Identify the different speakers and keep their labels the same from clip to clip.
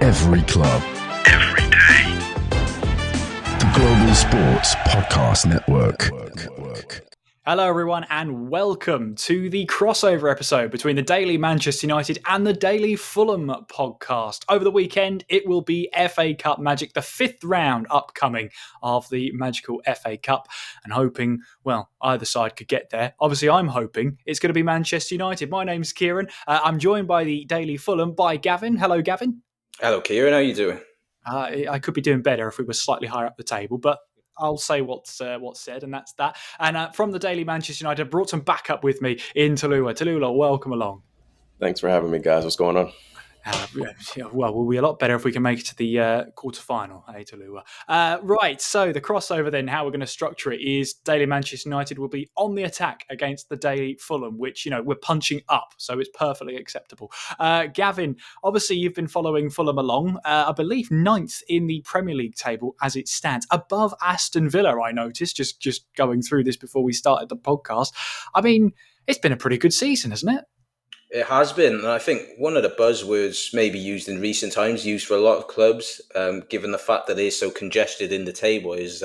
Speaker 1: Every club. Every day. The Global Sports Podcast Network.
Speaker 2: Hello everyone and welcome to the crossover episode between the Daily Manchester United and the Daily Fulham Podcast. Over the weekend it will be FA Cup Magic, the fifth round upcoming of the magical FA Cup, and hoping, well, either side could get there. Obviously I'm hoping it's going to be Manchester United. My name's Kieran. I'm joined by the Daily Fulham by Gavin. Hello Gavin.
Speaker 3: Hello Kieran, how are you doing?
Speaker 2: I could be doing better if we were slightly higher up the table, but I'll say what's said, and that's that. And from the Daily Manchester United, I brought some backup with me in Toluwa. Toluwa, welcome along.
Speaker 4: Thanks for having me, guys. What's going on?
Speaker 2: Well, we'll be a lot better if we can make it to the quarter-final, Toluwa. Right, so the crossover then, how we're going to structure it is Daily Manchester United will be on the attack against the Daily Fulham, which, we're punching up, so it's perfectly acceptable. Gavin, obviously you've been following Fulham along, I believe 9th in the Premier League table as it stands, above Aston Villa, I noticed, just going through this before we started the podcast. I mean, it's been a pretty good season, hasn't it?
Speaker 3: It has been, and I think one of the buzzwords maybe used in recent times, used for a lot of clubs, given the fact that it is so congested in the table, is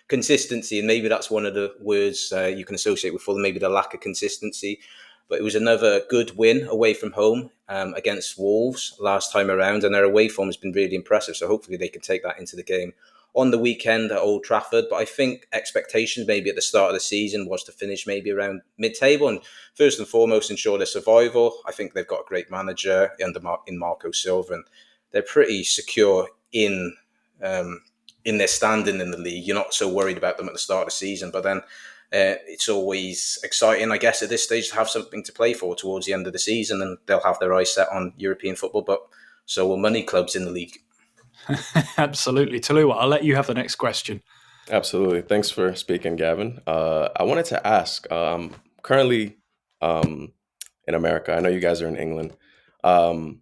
Speaker 3: consistency. And maybe that's one of the words you can associate with Fulham, maybe the lack of consistency. But it was another good win away from home against Wolves last time around, and their away form has been really impressive. So hopefully they can take that into the game on the weekend at Old Trafford. But I think expectations maybe at the start of the season was to finish maybe around mid-table and first and foremost ensure their survival. I think they've got a great manager in Marco Silva, and they're pretty secure in their standing in the league. You're not so worried about them at the start of the season, but then it's always exciting, I guess, at this stage to have something to play for towards the end of the season, and they'll have their eyes set on European football, but so will money clubs in the league.
Speaker 2: Absolutely. Toluwa, I'll let you have the next question.
Speaker 4: Absolutely. Thanks for speaking, Gavin. I wanted to ask, currently in America, I know you guys are in England. Fulham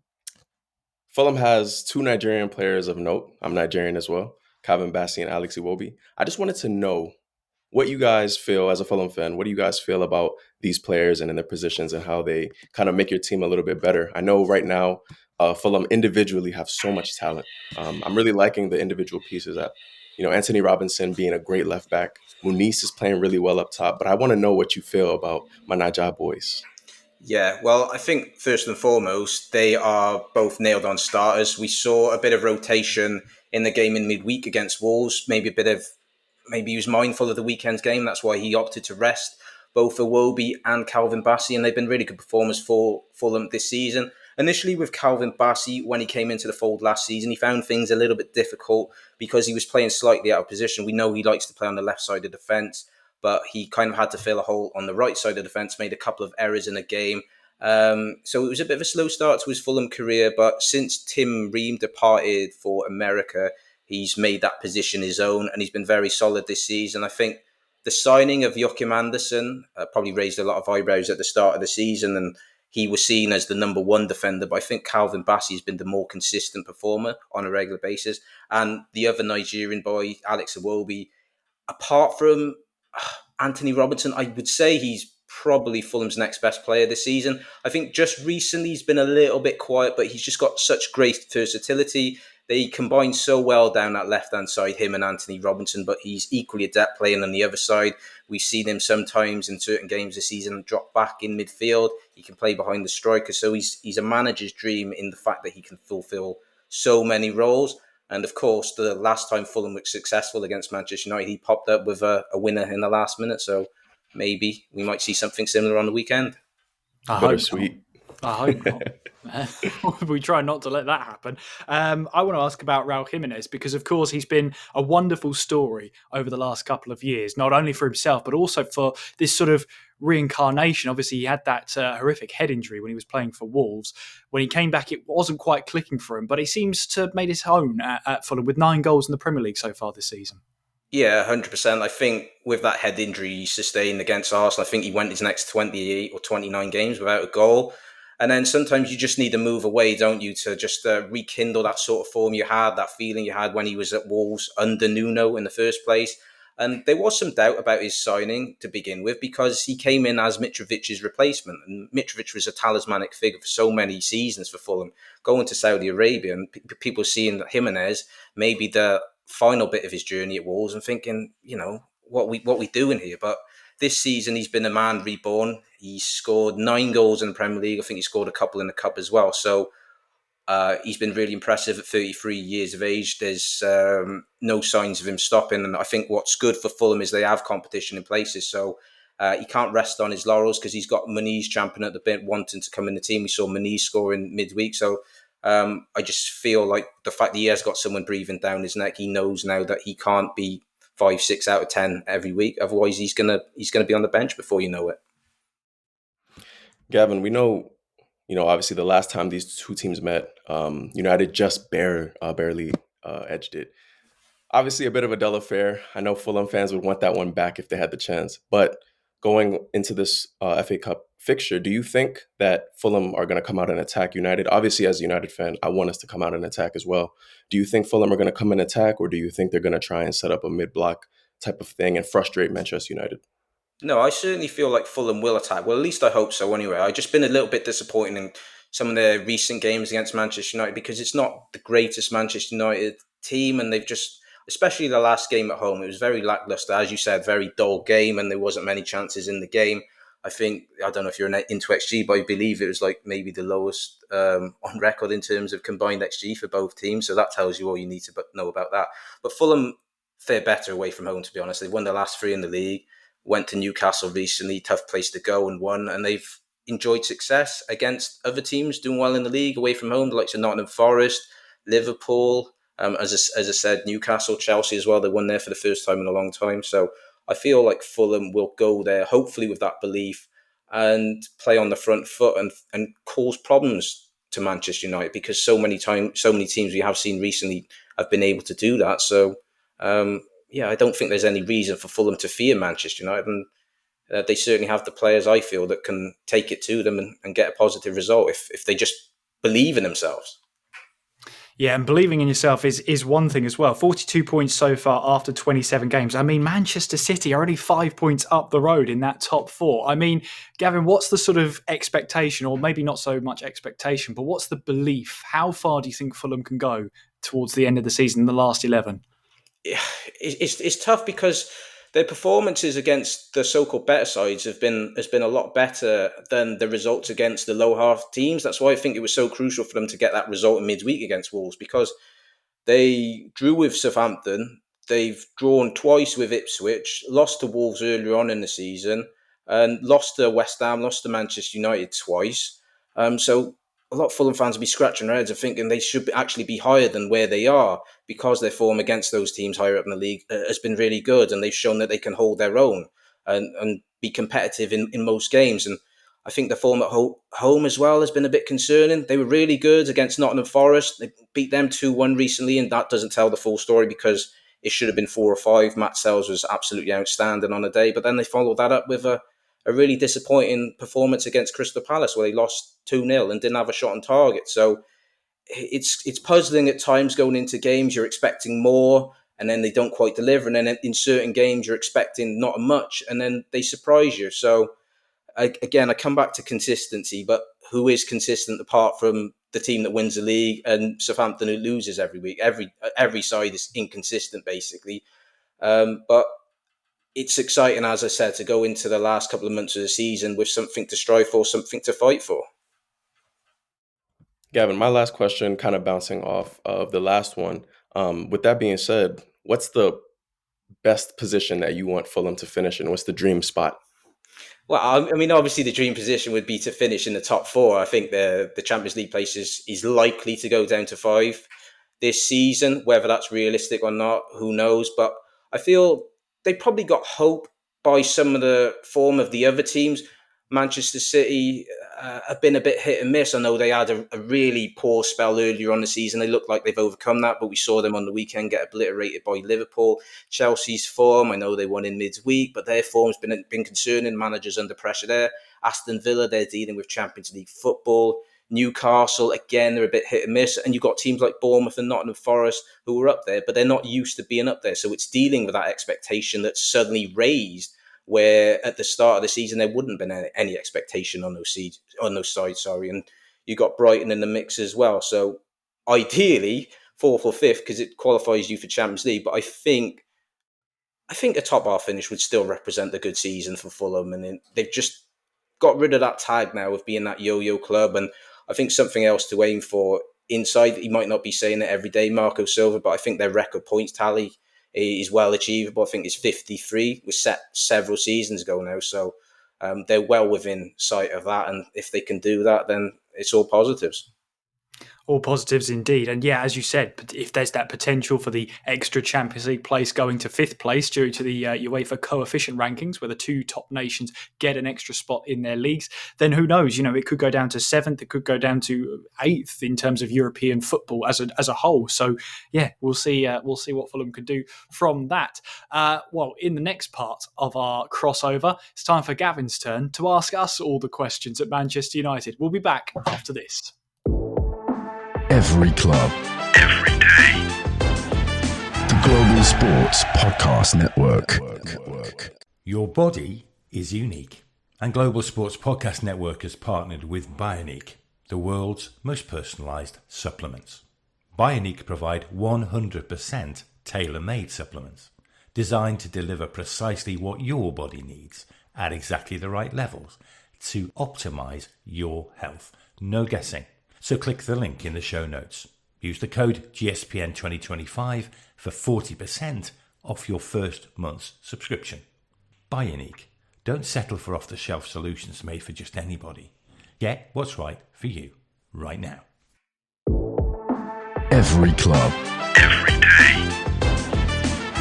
Speaker 4: has two Nigerian players of note. I'm Nigerian as well, Bassi and Alex Iwobi. I just wanted to know what you guys feel as a Fulham fan. What do you guys feel about these players and in their positions and how they kind of make your team a little bit better? I know right now, Fulham individually have so much talent. I'm really liking the individual pieces. Anthony Robinson being a great left back. Muniz is playing really well up top. But I want to know what you feel about my Niger boys.
Speaker 3: Yeah, well, I think first and foremost, they are both nailed on starters. We saw a bit of rotation in the game in midweek against Wolves. Maybe he was mindful of the weekend's game. That's why he opted to rest both Iwobi and Bassi, and they've been really good performers for Fulham this season. Initially with Bassi, when he came into the fold last season, he found things a little bit difficult because he was playing slightly out of position. We know he likes to play on the left side of the fence, but he kind of had to fill a hole on the right side of the fence, made a couple of errors in the game. So it was a bit of a slow start to his Fulham career, but since Tim Ream departed for America, he's made that position his own, and he's been very solid this season. I think the signing of Joachim Andersen probably raised a lot of eyebrows at the start of the season, and he was seen as the number one defender, but I think Bassi has been the more consistent performer on a regular basis. And the other Nigerian boy, Alex Iwobi, apart from Anthony Robinson, I would say he's probably Fulham's next best player this season. I think just recently he's been a little bit quiet, but he's just got such great versatility. They combine so well down that left-hand side, him and Anthony Robinson, but he's equally adept playing on the other side. We've seen him sometimes in certain games this season drop back in midfield. He can play behind the striker. So he's a manager's dream in the fact that he can fulfill so many roles. And of course, the last time Fulham was successful against Manchester United, he popped up with a winner in the last minute. So maybe we might see something similar on the weekend.
Speaker 4: Bittersweet.
Speaker 2: I hope not. We try not to let that happen. I want to ask about Raul Jimenez because, of course, he's been a wonderful story over the last couple of years, not only for himself, but also for this sort of reincarnation. Obviously, he had that horrific head injury when he was playing for Wolves. When he came back, it wasn't quite clicking for him, but he seems to have made his own at Fulham with 9 goals in the Premier League so far this season.
Speaker 3: Yeah, 100%. I think with that head injury he sustained against Arsenal, I think he went his next 28 or 29 games without a goal. And then sometimes you just need to move away, don't you, to just rekindle that sort of form you had, that feeling you had when he was at Wolves under Nuno in the first place. And there was some doubt about his signing to begin with because he came in as Mitrovic's replacement. And Mitrovic was a talismanic figure for so many seasons for Fulham, going to Saudi Arabia. And people seeing Jimenez, maybe the final bit of his journey at Wolves, and thinking, what we doing here? But this season, he's been a man reborn. He scored 9 goals in the Premier League. I think he scored a couple in the Cup as well. So he's been really impressive at 33 years of age. There's no signs of him stopping. And I think what's good for Fulham is they have competition in places. So he can't rest on his laurels because he's got Muniz champing at the bit, wanting to come in the team. We saw Muniz scoring midweek. So I just feel like the fact that he has got someone breathing down his neck, he knows now that he can't be 5, 6 out of 10 every week. Otherwise, he's gonna be on the bench before you know it.
Speaker 4: Gavin, we know, obviously the last time these two teams met, United just barely edged it. Obviously a bit of a dull affair. I know Fulham fans would want that one back if they had the chance. But going into this FA Cup fixture, do you think that Fulham are going to come out and attack United? Obviously, as a United fan, I want us to come out and attack as well. Do you think Fulham are going to come and attack, or do you think they're going to try and set up a mid-block type of thing and frustrate Manchester United?
Speaker 3: No, I certainly feel like Fulham will attack. Well, at least I hope so anyway. I've just been a little bit disappointed in some of their recent games against Manchester United because it's not the greatest Manchester United team, and they've just, especially the last game at home, it was very lackluster. As you said, very dull game, and there wasn't many chances in the game. I don't know if you're into XG, but I believe it was like maybe the lowest on record in terms of combined XG for both teams. So that tells you all you need to know about that. But Fulham fare better away from home, to be honest. They won the last 3 in the league. Went to Newcastle recently, tough place to go, and won. And they've enjoyed success against other teams doing well in the league away from home, the likes of Nottingham Forest, Liverpool, as I said, Newcastle, Chelsea as well. They won there for the first time in a long time. So I feel like Fulham will go there, hopefully with that belief, and play on the front foot and cause problems to Manchester United, because so many teams we have seen recently have been able to do that. So I don't think there's any reason for Fulham to fear Manchester United, and they certainly have the players, I feel, that can take it to them and get a positive result if they just believe in themselves.
Speaker 2: Yeah, and believing in yourself is one thing as well. 42 points so far after 27 games. I mean, Manchester City are only 5 points up the road in that top 4. I mean, Gavin, what's the sort of expectation, or maybe not so much expectation, but what's the belief? How far do you think Fulham can go towards the end of the season, the last 11?
Speaker 3: It's tough because their performances against the so-called better sides has been a lot better than the results against the low half teams. That's why I think it was so crucial for them to get that result in midweek against Wolves, because they drew with Southampton, they've drawn twice with Ipswich, lost to Wolves earlier on in the season, and lost to West Ham, lost to Manchester United twice. So a lot of Fulham fans will be scratching their heads and thinking they should actually be higher than where they are, because their form against those teams higher up in the league has been really good, and they've shown that they can hold their own and be competitive in most games. And I think the form at home as well has been a bit concerning. They were really good against Nottingham Forest. They beat them 2-1 recently, and that doesn't tell the full story because it should have been 4 or 5. Matt Sells was absolutely outstanding on the day, but then they followed that up with a really disappointing performance against Crystal Palace, where they lost 2-0 and didn't have a shot on target. So it's puzzling at times going into games. You're expecting more, and then they don't quite deliver. And then in certain games, you're expecting not much, and then they surprise you. So I come back to consistency, but who is consistent apart from the team that wins the league and Southampton, who loses every week? Every side is inconsistent, basically. But it's exciting, as I said, to go into the last couple of months of the season with something to strive for, something to fight for.
Speaker 4: Gavin, my last question, kind of bouncing off of the last one. With that being said, what's the best position that you want Fulham to finish in? What's the dream spot?
Speaker 3: Well, I mean, obviously the dream position would be to finish in the top 4. I think the Champions League place is likely to go down to 5 this season. Whether that's realistic or not, who knows? But I feel they probably got hope by some of the form of the other teams. Manchester City have been a bit hit and miss. I know they had a really poor spell earlier on the season. They look like they've overcome that, but we saw them on the weekend get obliterated by Liverpool. Chelsea's form, I know they won in midweek, but their form's been concerning. Managers under pressure there. Aston Villa, they're dealing with Champions League football. Newcastle, again, they're a bit hit and miss. And you've got teams like Bournemouth and Nottingham Forest who are up there, but they're not used to being up there. So it's dealing with that expectation that's suddenly raised, where at the start of the season, there wouldn't have been any expectation on those sides. And you got Brighton in the mix as well. So ideally, fourth or fifth, because it qualifies you for Champions League. But I think a top half finish would still represent a good season for Fulham. And they've just got rid of that tag now of being that yo-yo club. And I think something else to aim for inside, he might not be saying it every day, Marco Silva, but I think their record points tally is well achievable. I think it's 53, was set several seasons ago now. So they're well within sight of that. And if they can do that, then it's all positives.
Speaker 2: All positives indeed. And yeah, as you said, if there's that potential for the extra Champions League place going to fifth place due to the UEFA coefficient rankings, where the two top nations get an extra spot in their leagues, then who knows? It could go down to seventh, it could go down to eighth in terms of European football as a whole. So yeah, we'll see what Fulham can do from that. Well, in the next part of our crossover, it's time for Gavin's turn to ask us all the questions at Manchester United. We'll be back after this.
Speaker 1: Every club, every day. The Global Sports Podcast Network.
Speaker 5: Your body is unique, and Global Sports Podcast Network has partnered with Bioniq, the world's most personalised supplements. Bioniq provide 100% tailor-made supplements, designed to deliver precisely what your body needs at exactly the right levels to optimise your health. No guessing. So click the link in the show notes. Use the code GSPN2025 for 40% off your first month's subscription. Bioniq. Don't settle for off-the-shelf solutions made for just anybody. Get what's right for you right now.
Speaker 1: Every club, every day.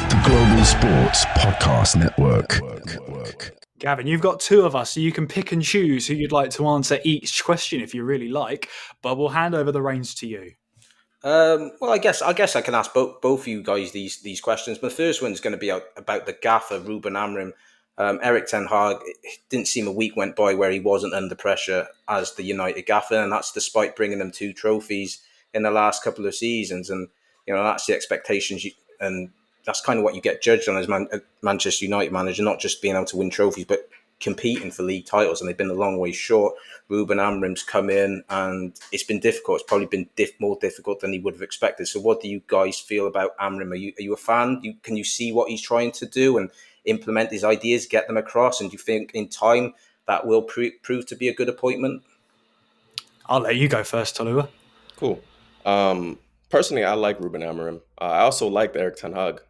Speaker 1: The Global Sports Podcast Network.
Speaker 2: Gavin, you've got two of us, so you can pick and choose who you'd like to answer each question if you really like, but we'll hand over the reins to you.
Speaker 3: Well, I guess I can ask both of you guys these questions. But the first one's going to be about the gaffer, Ruben Amorim. Erik ten Hag, it didn't seem a week went by where he wasn't under pressure as the United gaffer, and that's despite bringing them 2 trophies in the last couple of seasons. And that's the expectations, and that's kind of what you get judged on as Manchester United manager, not just being able to win trophies, but competing for league titles. And they've been a long way short. Ruben Amorim's come in, and it's been difficult. It's probably been more difficult than he would have expected. So what do you guys feel about Amorim? Are you a fan? Can you see what he's trying to do and implement his ideas, get them across? And do you think in time that will prove to be a good appointment?
Speaker 2: I'll let you go first, Toluwa.
Speaker 4: Cool. Personally, I like Ruben Amorim. I also like Erik ten Hag.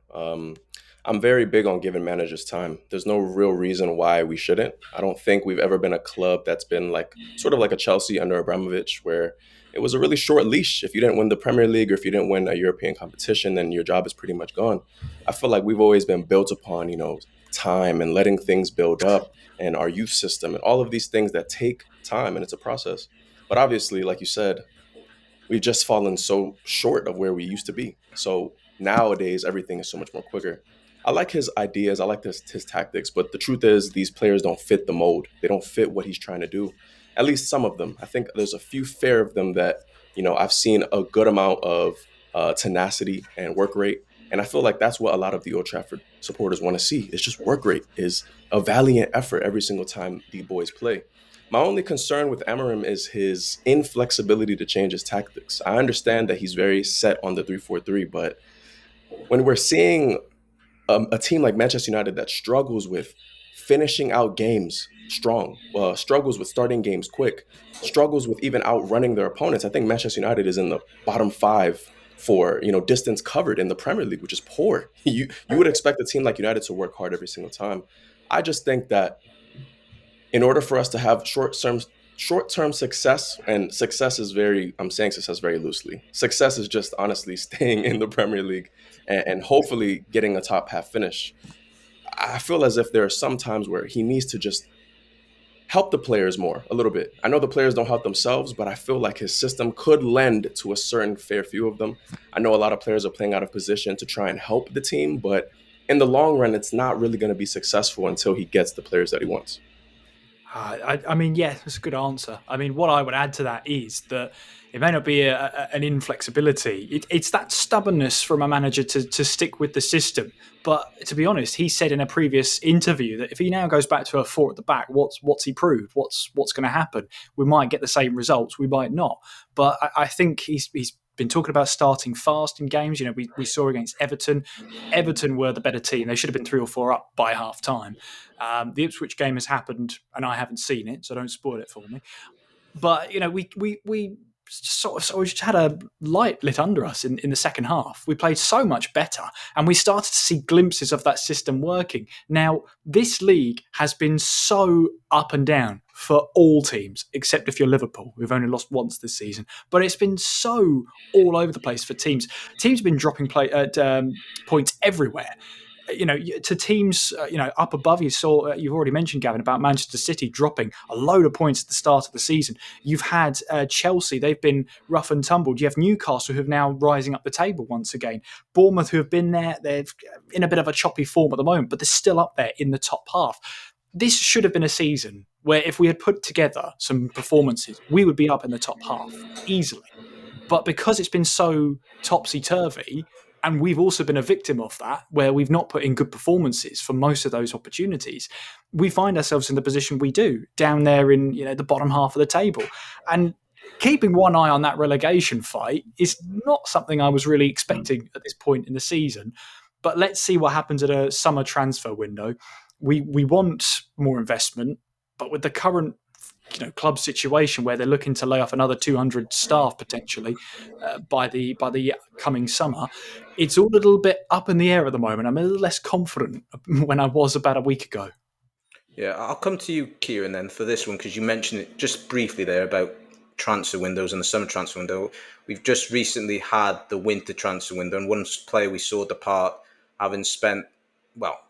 Speaker 4: I'm very big on giving managers time. There's no real reason why we shouldn't. I don't think we've ever been a club that's been sort of like a Chelsea under Abramovich, where it was a really short leash. If you didn't win the Premier League or if you didn't win a European competition, then your job is pretty much gone. I feel like we've always been built upon, time and letting things build up, and our youth system and all of these things that take time, and it's a process. But obviously, like you said, we've just fallen so short of where we used to be. So nowadays, everything is so much more quicker. I like his ideas. I like his tactics. But the truth is, these players don't fit the mold. They don't fit what he's trying to do. At least some of them. I think there's a few fair of them that, I've seen a good amount of tenacity and work rate. And I feel like that's what a lot of the Old Trafford supporters want to see. It's just work rate, is a valiant effort every single time the boys play. My only concern with Amorim is his inflexibility to change his tactics. I understand that he's very set on the 3-4-3, but when we're seeing a team like Manchester United that struggles with finishing out games strong, struggles with starting games quick, struggles with even outrunning their opponents, I think Manchester United is in the bottom 5 for distance covered in the Premier League, which is poor. You would expect a team like United to work hard every single time. I just think that in order for us to have short-term success, and success is I'm saying success very loosely. Success is just honestly staying in the Premier League and hopefully getting a top half finish. I feel as if there are some times where he needs to just help the players more a little bit. I know the players don't help themselves, but I feel like his system could lend to a certain fair few of them. I know a lot of players are playing out of position to try and help the team, but in the long run, it's not really going to be successful until he gets the players that he wants.
Speaker 2: I mean, yeah, that's a good answer. I mean, what I would add to that is that it may not be an inflexibility. It's that stubbornness from a manager to stick with the system. But to be honest, he said in a previous interview that if he now goes back to a four at the back, what's he proved? What's going to happen? We might get the same results, we might not. But I think he's been talking about starting fast in games. You know, we saw against Everton. Everton were the better team. They should have been 3 or 4 up by half time. The Ipswich game has happened, and I haven't seen it, so don't spoil it for me. But you know, we sort of just had a light lit under us in the second half. We played so much better, and we started to see glimpses of that system working. Now, this league has been so up and down for all teams, except if you're Liverpool. We've only lost once this season, but it's been so all over the place for teams. Teams have been dropping points everywhere. You know, to teams, up above. You've already mentioned, Gavin, about Manchester City dropping a load of points at the start of the season. You've had Chelsea; they've been rough and tumbled. You have Newcastle, who are now rising up the table once again. Bournemouth, who have been there, they're in a bit of a choppy form at the moment, but they're still up there in the top half. This should have been a season where, if we had put together some performances, we would be up in the top half easily. But because it's been so topsy-turvy, and we've also been a victim of that, where we've not put in good performances for most of those opportunities, we find ourselves in the position we do, down there in the bottom half of the table. And keeping one eye on that relegation fight is not something I was really expecting at this point in the season. But let's see what happens at a summer transfer window. We want more investment, but with the current club situation where they're looking to lay off another 200 staff potentially by the coming summer, it's all a little bit up in the air at the moment. I'm a little less confident when I was about a week ago.
Speaker 3: Yeah, I'll come to you, Kieran, then for this one, because you mentioned it just briefly there about transfer windows and the summer transfer window. We've just recently had the winter transfer window, and one player we saw depart, having spent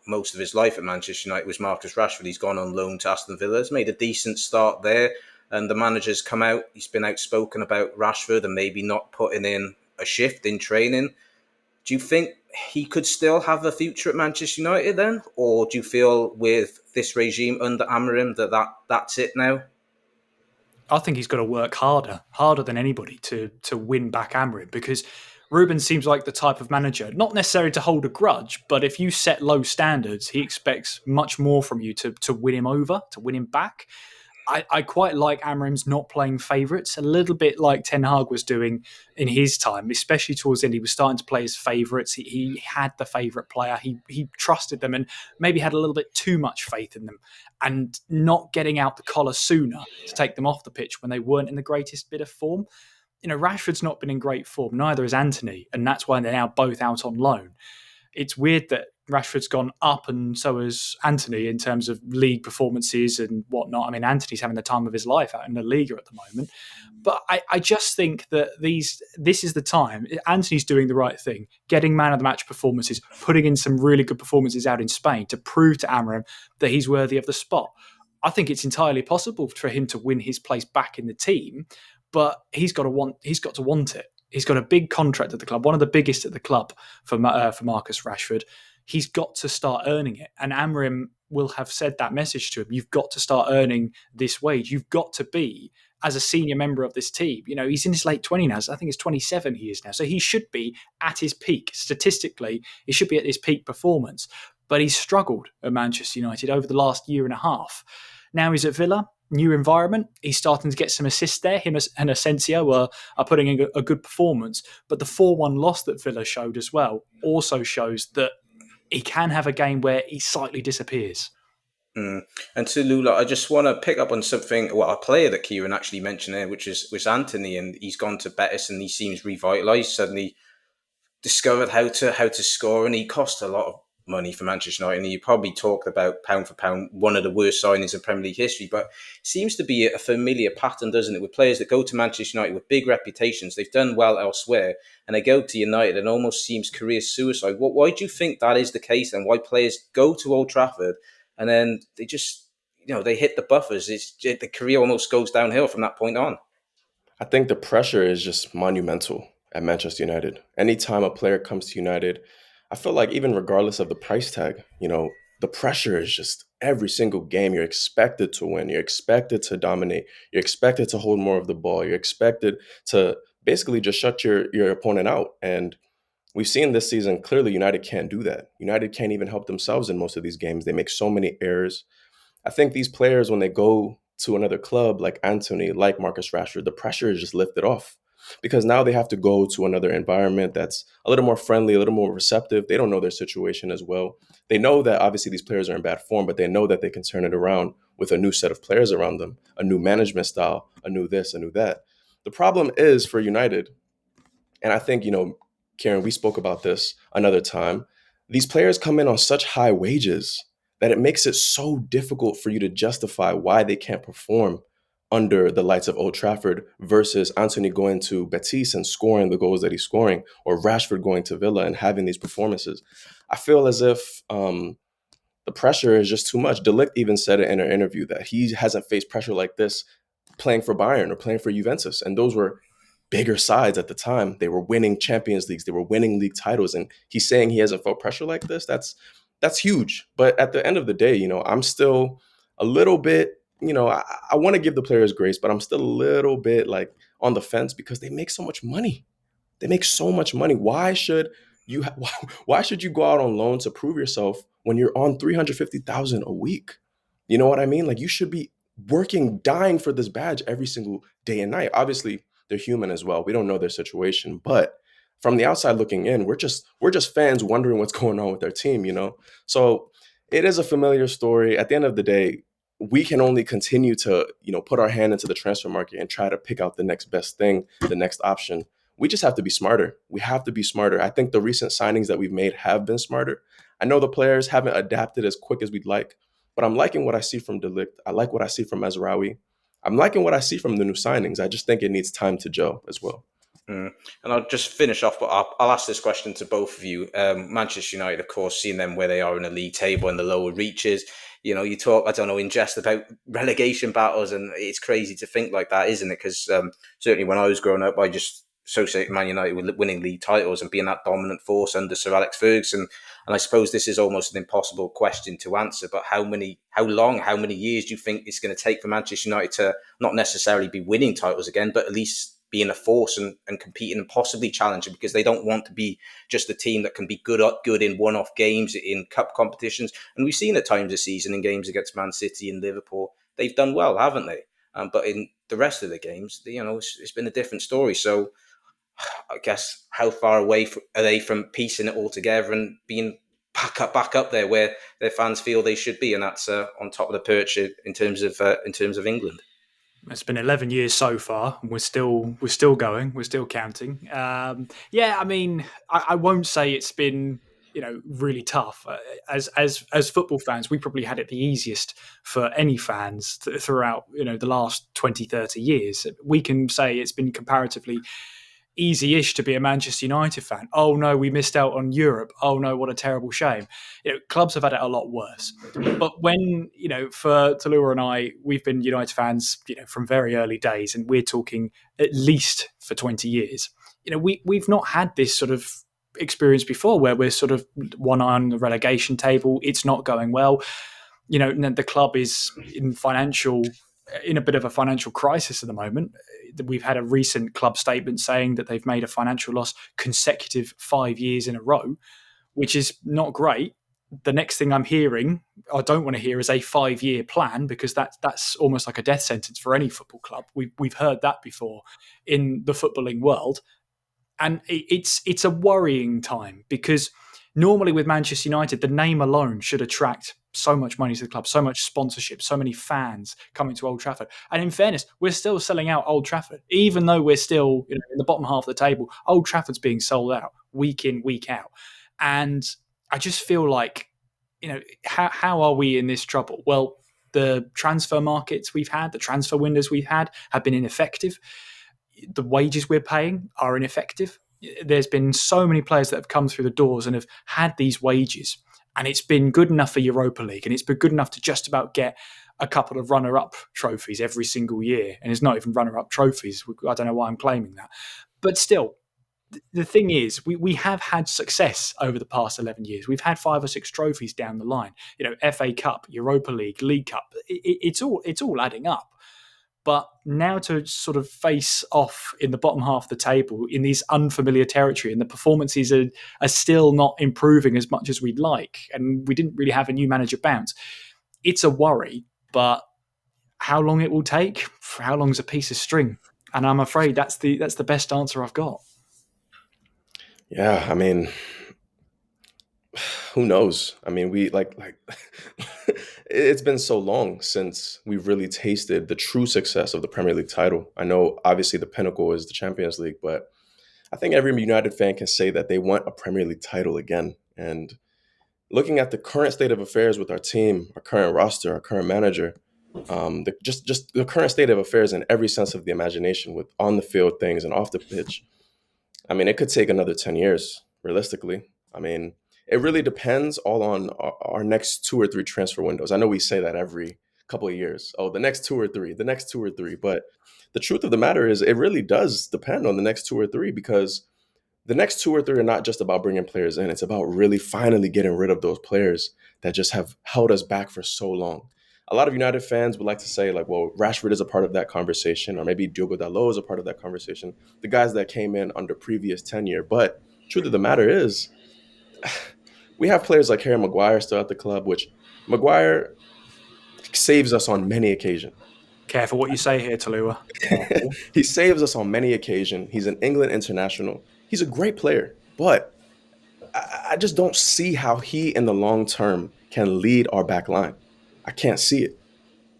Speaker 3: most of his life at Manchester United, was Marcus Rashford. He's gone on loan to Aston Villa. He's made a decent start there, and the manager's come out. He's been outspoken about Rashford and maybe not putting in a shift in training. Do you think he could still have a future at Manchester United then? Or do you feel with this regime under Amorim that's it now?
Speaker 2: I think he's got to work harder than anybody to win back Amorim, because Ruben seems like the type of manager, not necessarily to hold a grudge, but if you set low standards, he expects much more from you to win him over, to win him back. I quite like Amorim's not playing favourites, a little bit like Ten Hag was doing in his time, especially towards the end. He was starting to play his favourites. He had the favourite player. He trusted them and maybe had a little bit too much faith in them, and not getting out the collar sooner to take them off the pitch when they weren't in the greatest bit of form. Rashford's not been in great form, neither is Antony, and that's why they're now both out on loan. It's weird that Rashford's gone up and so has Antony in terms of league performances and whatnot. I mean, Antony's having the time of his life out in the Liga at the moment. But I just think that this is the time. Antony's doing the right thing, getting man of the match performances, putting in some really good performances out in Spain to prove to Amorim that he's worthy of the spot. I think it's entirely possible for him to win his place back in the team, but he's got to want it. He's got a big contract at the club, one of the biggest at the club for Marcus Rashford. He's got to start earning it. And Amorim will have said that message to him. You've got to start earning this wage. You've got to be, as a senior member of this team. He's in his late 20s now. I think it's 27 he is now. So he should be at his peak. Statistically, he should be at his peak performance. But he's struggled at Manchester United over the last year and a half. Now he's at Villa. New environment. He's starting to get some assists there. Him and Asensio are putting in a good performance. But the 4-1 loss that Villa showed as well also shows that he can have a game where he slightly disappears.
Speaker 3: And to Lula, I just want to pick up on something, a player that Kieran actually mentioned there, which was Antony, and he's gone to Betis and he seems revitalised, suddenly discovered how to score, and he cost a lot of money for Manchester United, and you probably talked about pound for pound one of the worst signings in Premier League history, but it seems to be a familiar pattern, doesn't it, with players that go to Manchester United with big reputations. They've done well elsewhere and they go to United and almost seems career suicide. Why do you think that is the case, and why players go to Old Trafford and then they just they hit the buffers? The career almost goes downhill from that point on.
Speaker 4: I think the pressure is just monumental at Manchester United. Anytime a player comes to United, I feel like even regardless of the price tag, the pressure is just every single game. You're expected to win. You're expected to dominate. You're expected to hold more of the ball. You're expected to basically just shut your opponent out. And we've seen this season, clearly United can't do that. United can't even help themselves in most of these games. They make so many errors. I think these players, when they go to another club like Anthony, like Marcus Rashford, the pressure is just lifted off because now they have to go to another environment that's a little more friendly, a little more receptive. They don't know their situation as well. They know that obviously these players are in bad form, but they know that they can turn it around with a new set of players around them, a new management style, a new this, a new that. The problem is for United, and I think, Kieran, we spoke about this another time. These players come in on such high wages that it makes it so difficult for you to justify why they can't perform under the lights of Old Trafford versus Anthony going to Betis and scoring the goals that he's scoring, or Rashford going to Villa and having these performances. I feel as if the pressure is just too much. De Ligt even said it in an interview that he hasn't faced pressure like this playing for Bayern or playing for Juventus. And those were bigger sides at the time. They were winning Champions Leagues. They were winning league titles. And he's saying he hasn't felt pressure like this. That's huge. But at the end of the day, I'm still a little bit, I want to give the players grace, but I'm still a little bit like on the fence because they make so much money. They make so much money. Why should you go out on loan to prove yourself when you're on 350,000 a week? You know what I mean? Like, you should be working, dying for this badge every single day and night. Obviously, they're human as well. We don't know their situation, but from the outside looking in, we're just fans wondering what's going on with their team, So it is a familiar story. At the end of the day, we can only continue to, put our hand into the transfer market and try to pick out the next best thing, the next option. We just have to be smarter. We have to be smarter. I think the recent signings that we've made have been smarter. I know the players haven't adapted as quick as we'd like, but I'm liking what I see from De Ligt. I like what I see from Mazraoui. I'm liking what I see from the new signings. I just think it needs time to gel as well.
Speaker 3: And I'll just finish off, but I'll ask this question to both of you. Manchester United, of course, seeing them where they are in the league table and the lower reaches. You talk, I don't know, in jest about relegation battles, and it's crazy to think like that, isn't it? Because certainly when I was growing up, I just associated Man United with winning league titles and being that dominant force under Sir Alex Ferguson. And I suppose this is almost an impossible question to answer, but how many years do you think it's going to take for Manchester United to not necessarily be winning titles again, but at least being a force and competing and possibly challenging, because they don't want to be just a team that can be good in one-off games in cup competitions. And we've seen at times this season in games against Man City and Liverpool, they've done well, haven't they? But in the rest of the games, it's been a different story. So I guess how far away are they from piecing it all together and being back up there where their fans feel they should be, and that's on top of the perch in terms of England.
Speaker 2: It's been 11 years so far, and we're still going. We're still counting. I mean, I won't say it's been really tough. As football fans, we probably had it the easiest for any fans throughout the last 20, 30 years. We can say it's been comparatively easy-ish to be a Manchester United fan. Oh no, we missed out on Europe. Oh no, what a terrible shame. Clubs have had it a lot worse. But when, for Toluwa and I, we've been United fans, from very early days, and we're talking at least for 20 years. We've not had this sort of experience before where we're sort of one eye on the relegation table. It's not going well. The club is in a bit of a financial crisis at the moment. We've had a recent club statement saying that they've made a financial loss consecutive 5 years in a row, which is not great. The next thing I'm hearing, I don't want to hear, is a 5-year plan, because that's almost like a death sentence for any football club. We've heard that before in the footballing world. And it's a worrying time, because normally with Manchester United, the name alone should attract so much money to the club, so much sponsorship, so many fans coming to Old Trafford. And in fairness, we're still selling out Old Trafford. Even though we're still in the bottom half of the table, Old Trafford's being sold out week in, week out. And I just feel like, how are we in this trouble? Well, the transfer markets we've had, the transfer windows we've had have been ineffective. The wages we're paying are ineffective. There's been so many players that have come through the doors and have had these wages, and it's been good enough for Europa League, and it's been good enough to just about get a couple of runner-up trophies every single year. And it's not even runner-up trophies. I don't know why I'm claiming that. But still, the thing is, we have had success over the past 11 years. We've had 5 or 6 trophies down the line. FA Cup, Europa League, League Cup. It's all adding up. But now to sort of face off in the bottom half of the table in these unfamiliar territory, and the performances are still not improving as much as we'd like, and we didn't really have a new manager bounce. It's a worry, but how long it will take? For how long's a piece of string? And I'm afraid that's the best answer I've got.
Speaker 4: Yeah, I mean, who knows? I mean, we like it's been so long since we've really tasted the true success of the Premier League title. I know obviously the pinnacle is the Champions League, but I think every United fan can say that they want a Premier League title again. And looking at the current state of affairs with our team, our current roster, our current manager, just the current state of affairs in every sense of the imagination, with on the field things and off the pitch, I mean, it could take another 10 years, realistically. I mean, it really depends all on our next 2 or 3 transfer windows. I know we say that every couple of years. Oh, the next 2 or 3, the next 2 or 3. But the truth of the matter is it really does depend on the next 2 or 3, because the next 2 or 3 are not just about bringing players in. It's about really finally getting rid of those players that just have held us back for so long. A lot of United fans would like to say, like, well, Rashford is a part of that conversation, or maybe Diogo Dalot is a part of that conversation, the guys that came in under previous tenure. But truth of the matter is, we have players like Harry Maguire still at the club, which Maguire saves us on many occasions.
Speaker 2: Careful what you say here, Toluwa.
Speaker 4: He saves us on many occasions. He's an England international. He's a great player, but I just don't see how he, in the long term, can lead our back line. I can't see it.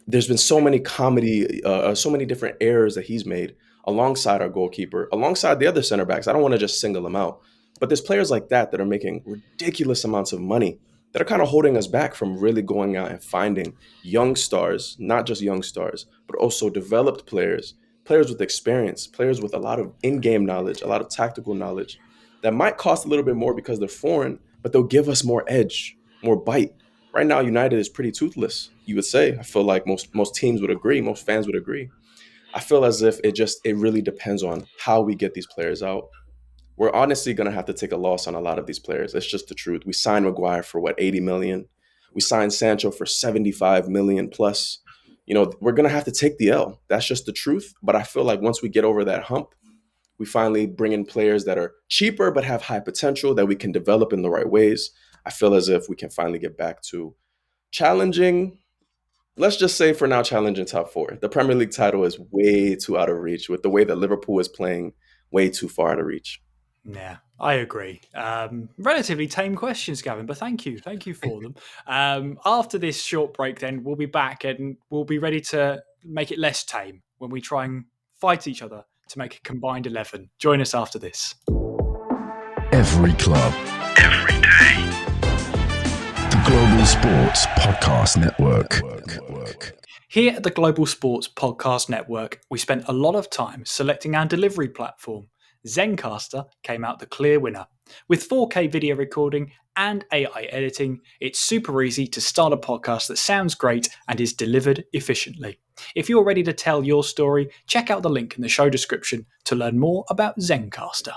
Speaker 4: There's been so many so many different errors that he's made alongside our goalkeeper, alongside the other center backs. I don't want to just single them out, but there's players like that are making ridiculous amounts of money that are kind of holding us back from really going out and finding young stars, not just young stars, but also developed players, players with experience, players with a lot of in-game knowledge, a lot of tactical knowledge that might cost a little bit more because they're foreign, but they'll give us more edge, more bite. Right now, United is pretty toothless, you would say. I feel like most teams would agree, most fans would agree. I feel as if it really depends on how we get these players out. We're honestly going to have to take a loss on a lot of these players. It's just the truth. We signed Maguire for 80 million. We signed Sancho for 75 million plus. We're going to have to take the L. That's just the truth. But I feel like once we get over that hump, we finally bring in players that are cheaper but have high potential that we can develop in the right ways. I feel as if we can finally get back to challenging, let's just say for now, challenging top 4. The Premier League title is way too out of reach with the way that Liverpool is playing, way too far out of reach.
Speaker 2: Yeah, I agree. Relatively tame questions, Gavin, but thank you for them. After this short break, then we'll be back and we'll be ready to make it less tame when we try and fight each other to make a combined 11. Join us after this.
Speaker 1: Every club, every day. The Global Sports Podcast Network.
Speaker 2: Here at the Global Sports Podcast Network, we spent a lot of time selecting our delivery platform. Zencastr came out the clear winner. With 4K video recording and AI editing, it's super easy to start a podcast that sounds great and is delivered efficiently. If you're ready to tell your story, check out the link in the show description to learn more about Zencastr.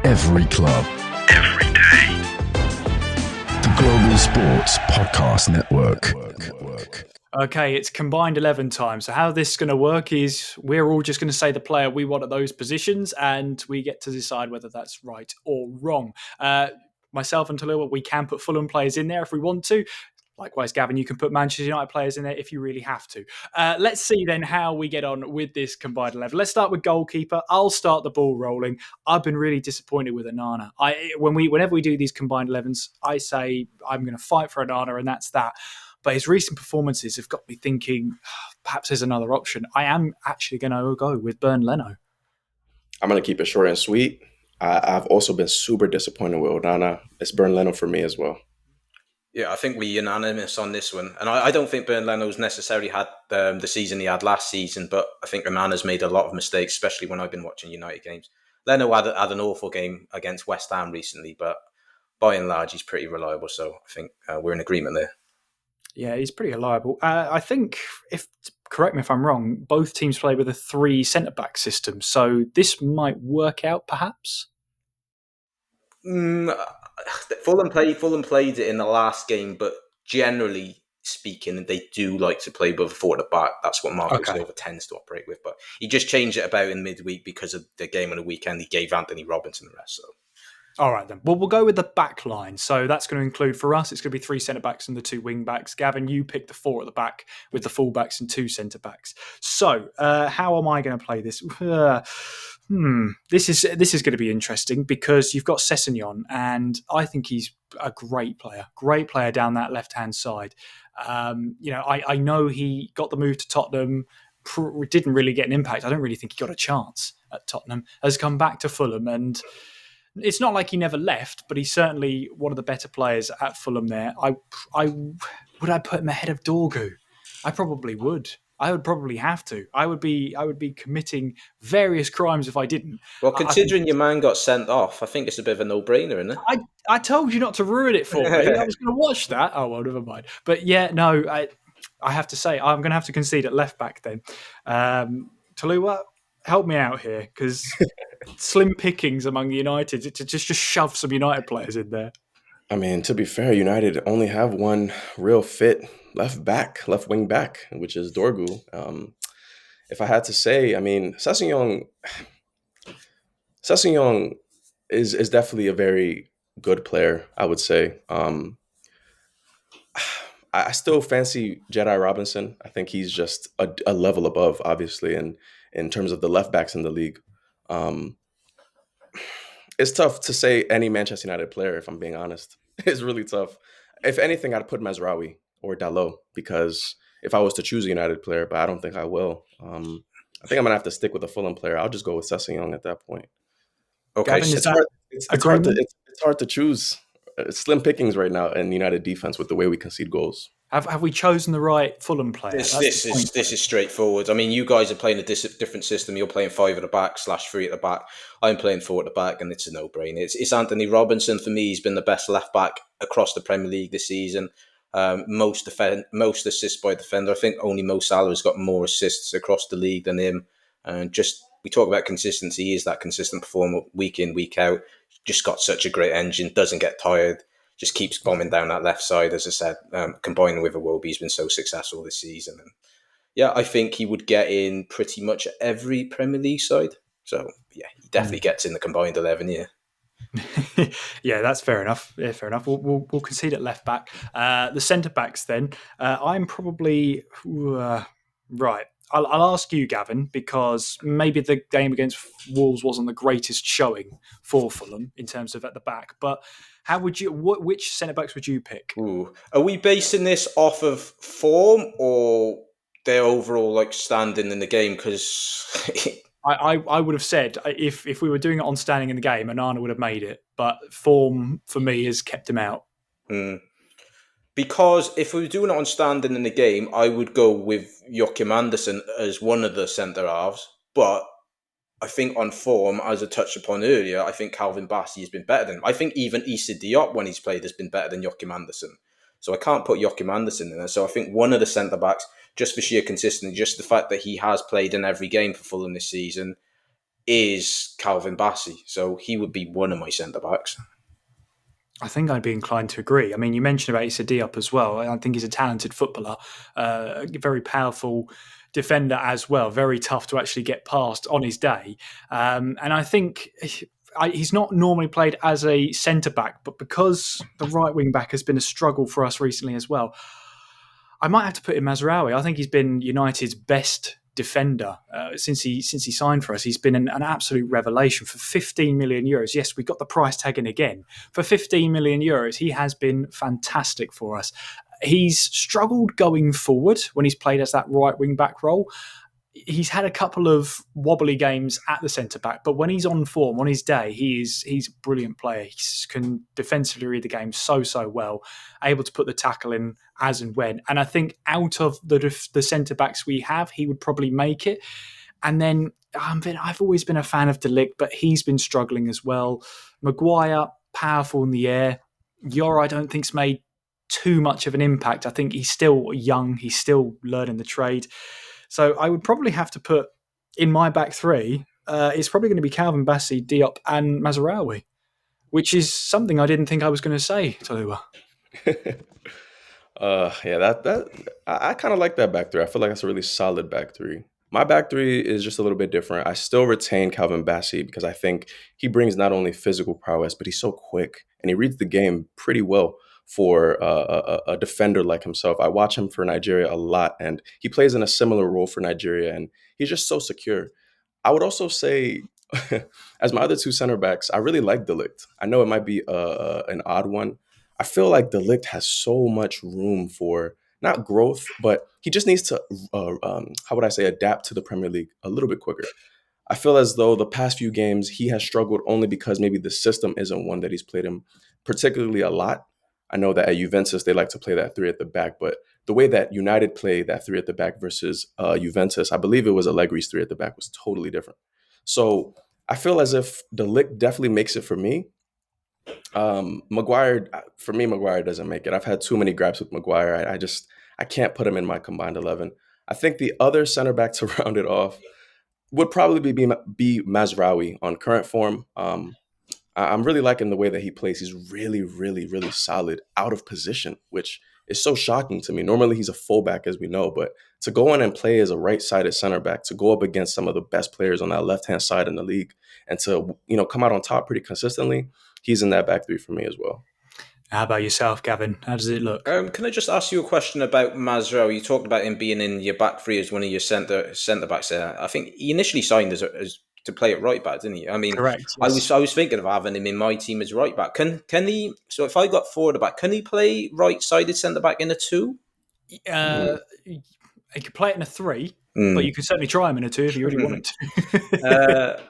Speaker 1: Every club, every day. The Global Sports Podcast Network.
Speaker 2: Okay, it's combined 11 time. So how this is going to work is we're all just going to say the player we want at those positions, and we get to decide whether that's right or wrong. Myself and Toluwa, we can put Fulham players in there if we want to. Likewise, Gavin, you can put Manchester United players in there if you really have to. Let's see then how we get on with this combined 11. Let's start with goalkeeper. I'll start the ball rolling. I've been really disappointed with Onana. Whenever we do these combined 11s, I say I'm going to fight for Onana, and that's that. But his recent performances have got me thinking perhaps there's another option. I am actually going to go with Bernd Leno.
Speaker 4: I'm going to keep it short and sweet. I've also been super disappointed with Onana. It's Bernd Leno for me as well.
Speaker 3: Yeah, I think we're unanimous on this one. And I don't think Bernd Leno's necessarily had the season he had last season, but I think Onana's made a lot of mistakes, especially when I've been watching United games. Leno had an awful game against West Ham recently, but by and large, he's pretty reliable. So I think we're in agreement there.
Speaker 2: Yeah, he's pretty reliable. I think if correct me if I'm wrong, both teams play with a 3 centre-back system. So this might work out, perhaps?
Speaker 3: Fulham played it in the last game, but generally speaking, they do like to play with a 4 at the back. That's what Marco Silva tends to operate with. But he just changed it about in midweek because of the game on the weekend. He gave Anthony Robinson the rest. So.
Speaker 2: All right, then. Well, we'll go with the back line. So that's going to include, for us, it's going to be 3 centre-backs and the 2 wing-backs. Gavin, you picked the 4 at the back with the full-backs and 2 centre-backs. So how am I going to play this? This is going to be interesting because you've got Sessegnon, and I think he's a great player down that left-hand side. I know he got the move to Tottenham, didn't really get an impact. I don't really think he got a chance at Tottenham, has come back to Fulham, and it's not like he never left, but he's certainly one of the better players at Fulham there. Would I put him ahead of Dorgu? I probably would. I would probably have to. I would be committing various crimes if I didn't.
Speaker 3: Well, considering your man got sent off, I think it's a bit of a no-brainer, isn't it?
Speaker 2: I told you not to ruin it for me. I was going to watch that. Oh, well, never mind. But yeah, no, I have to say, I'm going to have to concede at left back then. Toluwa, help me out here, because slim pickings among the United to just shove some United players in there.
Speaker 4: I mean, to be fair, United only have one real fit left wing back, which is Dorgu. If I had to say, I mean, Sessegnon is definitely a very good player, I would say. I still fancy Jedi Robinson. I think he's just a level above, obviously, in terms of the left backs in the league. It's tough to say any Manchester United player, if I'm being honest. It's really tough. If anything, I'd put Mazraoui or Dalot, because if I was to choose a United player, but I don't think I will. I think I'm going to have to stick with a Fulham player. I'll just go with Sessegnon at that point.
Speaker 2: Okay, Gavin,
Speaker 4: it's hard to choose. It's slim pickings right now in United defense with the way we concede goals.
Speaker 2: Have we chosen the right Fulham player?
Speaker 3: This is straightforward. I mean, you guys are playing a different system. You're playing 5 at the back / 3 at the back. I'm playing 4 at the back, and it's a no-brainer. It's Anthony Robinson. For me, he's been the best left back across the Premier League this season. Most assists by defender. I think only Mo Salah has got more assists across the league than him. And we talk about consistency. He is that consistent performer week in, week out. Just got such a great engine. Doesn't get tired. Just keeps bombing down that left side, as I said, combining with Iwobi. He's been so successful this season. And yeah, I think he would get in pretty much every Premier League side. So yeah, he definitely gets in the combined 11 here.
Speaker 2: Yeah, that's fair enough. Yeah, fair enough. We'll concede at left back. The centre backs then. I'm probably right. I'll ask you, Gavin, because maybe the game against Wolves wasn't the greatest showing for Fulham in terms of at the back. But how would you? Which centre backs would you pick?
Speaker 3: Ooh. Are we basing this off of form or their overall standing in the game? Because
Speaker 2: I would have said if we were doing it on standing in the game, Onana would have made it. But form for me has kept him out.
Speaker 3: Because if we were doing it on standing in the game, I would go with Joachim Andersen as one of the centre halves. But I think on form, as I touched upon earlier, I think Calvin Bassi has been better than him. I think even Issa Diop, when he's played, has been better than Joachim Andersen. So I can't put Joachim Andersen in there. So I think one of the centre backs, just for sheer consistency, just the fact that he has played in every game for Fulham this season, is Calvin Bassi. So he would be one of my centre backs.
Speaker 2: I think I'd be inclined to agree. I mean, you mentioned about Issa Diop as well. I think he's a talented footballer, a very powerful defender as well, very tough to actually get past on his day. And I think he's not normally played as a centre-back, but because the right wing-back has been a struggle for us recently as well, I might have to put in Mazraoui. I think he's been United's best defender since he signed for us. He's been an absolute revelation for 15 million euros. Yes, we got the price tag in again. For 15 million euros, he has been fantastic for us. He's struggled going forward when he's played as that right wing back role. He's had a couple of wobbly games at the centre back, but when he's on form, on his day, he's a brilliant player. He can defensively read the game so well, able to put the tackle in as and when. And I think out of the centre backs we have, he would probably make it. And then I've always been a fan of De Ligt, but he's been struggling as well. Maguire, powerful in the air. Yor, I don't think's made too much of an impact. I think he's still young. He's still learning the trade. So I would probably have to put in my back three, it's probably going to be Calvin, Bassi, Diop, and Mazraoui, which is something I didn't think I was going to say, Toluwa.
Speaker 4: Yeah, that I kind of like that back three. I feel like that's a really solid back three. My back three is just a little bit different. I still retain Calvin Bassi because I think he brings not only physical prowess, but he's so quick and he reads the game pretty well for a defender like himself. I watch him for Nigeria a lot, and he plays in a similar role for Nigeria, and he's just so secure. I would also say, as my other two center backs, I really like Delict. I know it might be an odd one. I feel like Delict has so much room for not growth, but he just needs to, how would I say, adapt to the Premier League a little bit quicker. I feel as though the past few games he has struggled only because maybe the system isn't one that he's played him particularly a lot. I know that at Juventus they like to play that three at the back, but the way that United play that three at the back versus Juventus, I believe it was Allegri's three at the back, was totally different. So I feel as if the lick definitely makes it for me. Maguire, for me, Maguire doesn't make it. I've had too many gripes with Maguire. I can't put him in my combined 11. I think the other center back to round it off would probably be Mazraoui on current form. I'm really liking the way that he plays. He's really, really, really solid out of position, which is so shocking to me. Normally he's a fullback, as we know, but to go in and play as a right-sided center back, to go up against some of the best players on that left-hand side in the league, and to come out on top pretty consistently, he's in that back three for me as well.
Speaker 2: How about yourself, Gavin? How does it look?
Speaker 3: Can I just ask you a question about Mazraoui? You talked about him being in your back three as one of your centre backs there. I think he initially signed as to play at right back, didn't he? I mean,
Speaker 2: Correct. Yes.
Speaker 3: I was thinking of having him in my team as right back. Can he? So if I got four at the back, can he play right-sided centre back in a two?
Speaker 2: He could play it in a three, but you could certainly try him in a two if you really wanted to.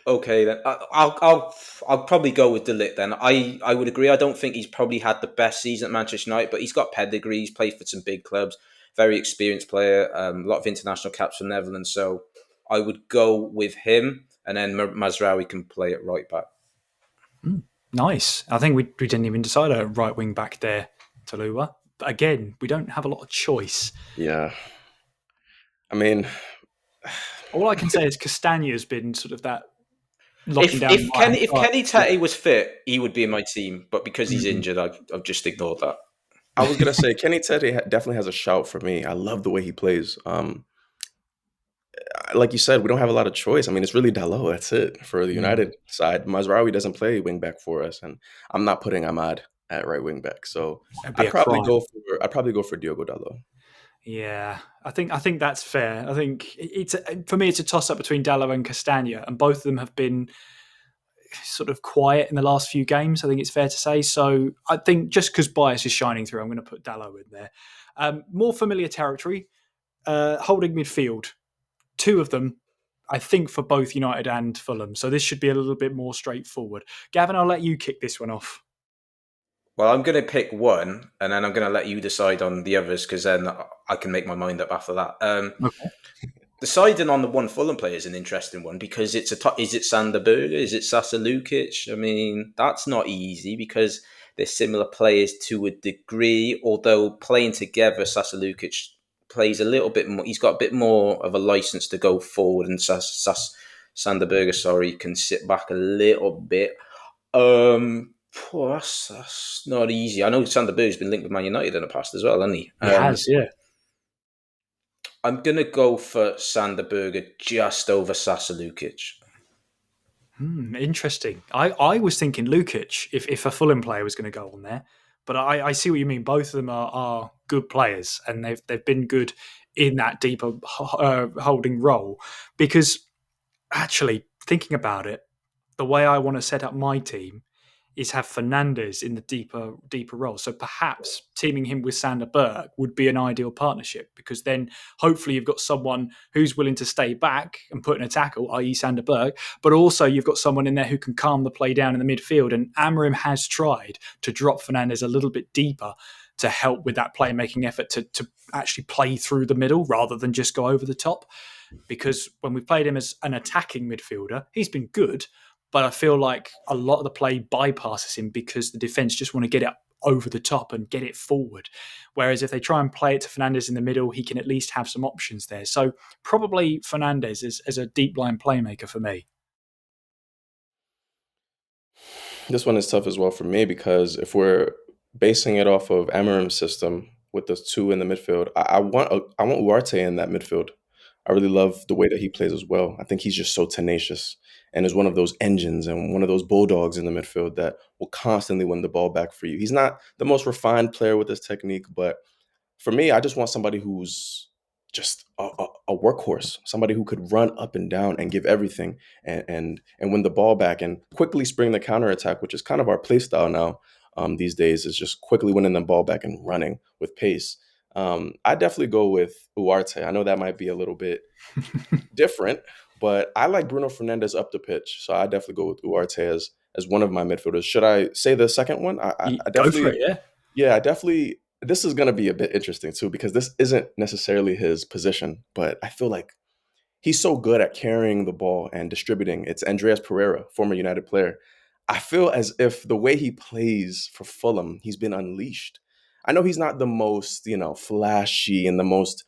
Speaker 3: Okay, then I'll probably go with De Ligt then. I would agree. I don't think he's probably had the best season at Manchester United, but he's got pedigree. He's played for some big clubs. Very experienced player. A lot of international caps for Netherlands. So I would go with him, and then Mazraoui can play at right back.
Speaker 2: Nice. I think we didn't even decide a right wing back there, Toluwa. But again, we don't have a lot of choice.
Speaker 4: Yeah. I mean,
Speaker 2: all I can say is Castagna's been sort of that.
Speaker 3: If Kenny Tete was fit, he would be in my team. But because he's injured, I've just ignored that.
Speaker 4: I was gonna say Kenny Tete definitely has a shout for me. I love the way he plays. Like you said, we don't have a lot of choice. I mean, it's really Dalot. That's it for the United side. Mazraoui doesn't play wing back for us, and I'm not putting Ahmad at right wing back. So I'd probably go for Diogo Dalot.
Speaker 2: Yeah, I think that's fair. I think for me, it's a toss up between Dalot and Castagna, and both of them have been sort of quiet in the last few games. I think it's fair to say. So I think just because bias is shining through, I'm going to put Dalot in there. More familiar territory, holding midfield. Two of them, I think, for both United and Fulham. So this should be a little bit more straightforward. Gavin, I'll let you kick this one off.
Speaker 3: Well, I'm going to pick one, and then I'm going to let you decide on the others, because then I can make my mind up after that.
Speaker 2: Okay.
Speaker 3: Deciding on the one Fulham player is an interesting one, because is it Sander Berge? Is it Sasa Lukic? I mean, that's not easy, because they're similar players to a degree, although playing together, Sasa Lukic plays a little bit more. He's got a bit more of a license to go forward, and Sander Berge, can sit back a little bit. That's not easy. I know Sander Berge's been linked with Man United in the past as well, hasn't he?
Speaker 2: He has, yeah.
Speaker 3: I'm going to go for Sander Berge just over Sasa Lukic.
Speaker 2: Interesting. I was thinking Lukic if a Fulham player was going to go on there, but I see what you mean. Both of them are good players, and they've been good in that deeper holding role. Because actually, thinking about it, the way I want to set up my team is have Fernandes in the deeper role. So perhaps teaming him with Sander Berge would be an ideal partnership, because then hopefully you've got someone who's willing to stay back and put in a tackle, i.e. Sander Berge, but also you've got someone in there who can calm the play down in the midfield. And Amorim has tried to drop Fernandes a little bit deeper to help with that playmaking effort to actually play through the middle rather than just go over the top. Because when we've played him as an attacking midfielder, he's been good, but I feel like a lot of the play bypasses him because the defence just want to get it over the top and get it forward. Whereas if they try and play it to Fernandes in the middle, he can at least have some options there. So probably Fernandes is a deep line playmaker for me.
Speaker 4: This one is tough as well for me because if we're basing it off of Amarim's system with the two in the midfield, I want Ugarte in that midfield. I really love the way that he plays as well. I think he's just so tenacious and is one of those engines and one of those bulldogs in the midfield that will constantly win the ball back for you. He's not the most refined player with his technique, but for me, I just want somebody who's just a workhorse, somebody who could run up and down and give everything and win the ball back and quickly spring the counterattack, which is kind of our play style now these days, is just quickly winning the ball back and running with pace. I definitely go with Ugarte. I know that might be a little bit different, but I like Bruno Fernandes up the pitch, so I definitely go with Ugarte as one of my midfielders. Should I say the second one? I definitely
Speaker 2: go for it,
Speaker 4: yeah, I definitely. This is going to be a bit interesting too because this isn't necessarily his position, but I feel like he's so good at carrying the ball and distributing. It's Andreas Pereira, former United player. I feel as if the way he plays for Fulham, he's been unleashed. I know he's not the most, flashy and the most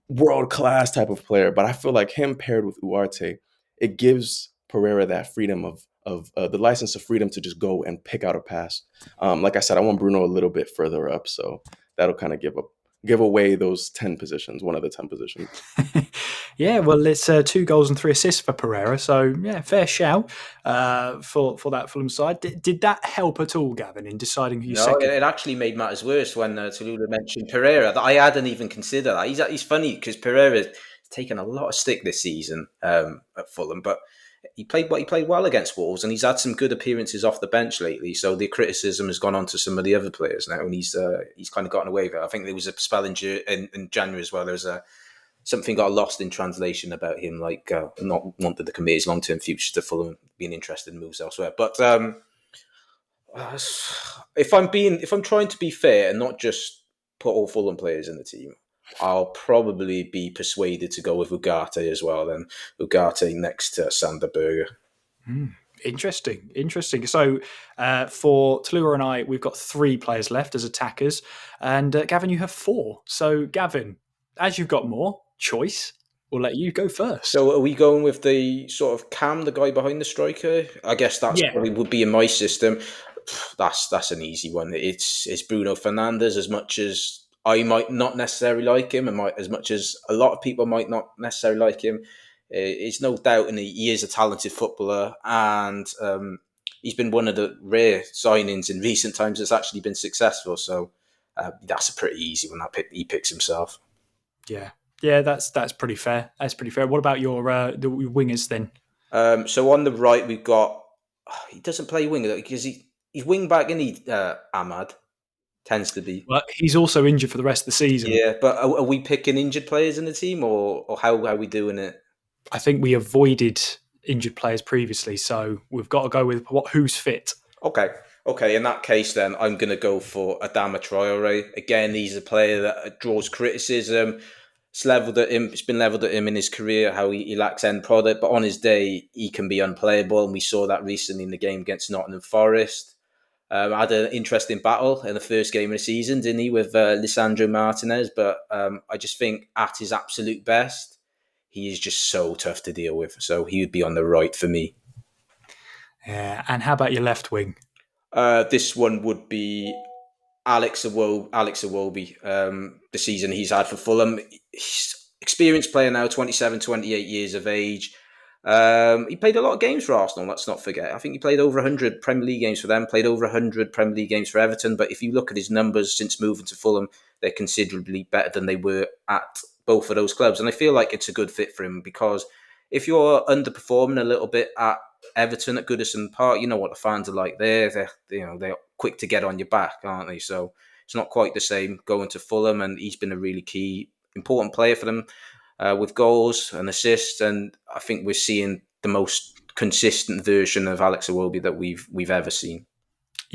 Speaker 4: world-class type of player, but I feel like him paired with Ugarte, it gives Pereira that freedom of the license of freedom to just go and pick out a pass. Like I said, I want Bruno a little bit further up, so that'll kind of give away those 10 positions, one of the 10 positions.
Speaker 2: Yeah, well, it's 2 goals and 3 assists for Pereira, so yeah, fair shout for that Fulham side. Did that help at all, Gavin, in deciding who you
Speaker 3: No,
Speaker 2: second?
Speaker 3: it actually made matters worse when Toluwa mentioned Pereira. I hadn't even considered that. He's funny because Pereira's taken a lot of stick this season at Fulham, but he played well against Wolves, and he's had some good appearances off the bench lately. So the criticism has gone on to some of the other players now, and he's kind of gotten away with it. I think there was a spell in January as well. There was something got lost in translation about him, like not wanted to commit his long-term future to Fulham, being interested in moves elsewhere. But if I'm trying to be fair and not just put all Fulham players in the team, I'll probably be persuaded to go with Ugarte as well. Then Ugarte next to Sander Berge.
Speaker 2: Interesting. So for Toluwa and I, we've got 3 players left as attackers, and Gavin, you have 4. So Gavin, as you've got more choice, we'll let you go first.
Speaker 3: So are we going with the sort of Cam, the guy behind the striker? I guess that's probably would be in my system. That's an easy one. It's Bruno Fernandes. As much as I might not necessarily like him, and as much as a lot of people might not necessarily like him, it's no doubt he is a talented footballer, and he's been one of the rare signings in recent times that's actually been successful. So that's a pretty easy one. He picks himself.
Speaker 2: Yeah, that's pretty fair. What about your the wingers then?
Speaker 3: So on the right, we've got. He doesn't play winger because he's wing back, and Ahmad tends to be.
Speaker 2: Well, he's also injured for the rest of the season.
Speaker 3: Yeah, but are we picking injured players in the team, or how are we doing it?
Speaker 2: I think we avoided injured players previously, so we've got to go with who's fit.
Speaker 3: Okay. In that case, then I'm going to go for Adama Traore. Again, he's a player that draws criticism. It's been levelled at him in his career, how he lacks end product, but on his day, he can be unplayable, and we saw that recently in the game against Nottingham Forest. Had an interesting battle in the first game of the season, didn't he, with Lisandro Martinez? But I just think at his absolute best, he is just so tough to deal with. So he would be on the right for me.
Speaker 2: Yeah, and how about your left wing?
Speaker 3: This one would be Alex Iwobi. The season he's had for Fulham. He's experienced player now, 27, 28 years of age. He played a lot of games for Arsenal, let's not forget. I think he played over 100 Premier League games for them, played over 100 Premier League games for Everton. But if you look at his numbers since moving to Fulham, they're considerably better than they were at both of those clubs. And I feel like it's a good fit for him because if you're underperforming a little bit at Everton, at Goodison Park, you know what the fans are like there. They're quick to get on your back, aren't they? So it's not quite the same going to Fulham, and he's been a really key, important player for them. With goals and assists, and I think we're seeing the most consistent version of Alex Iwobi that we've ever seen.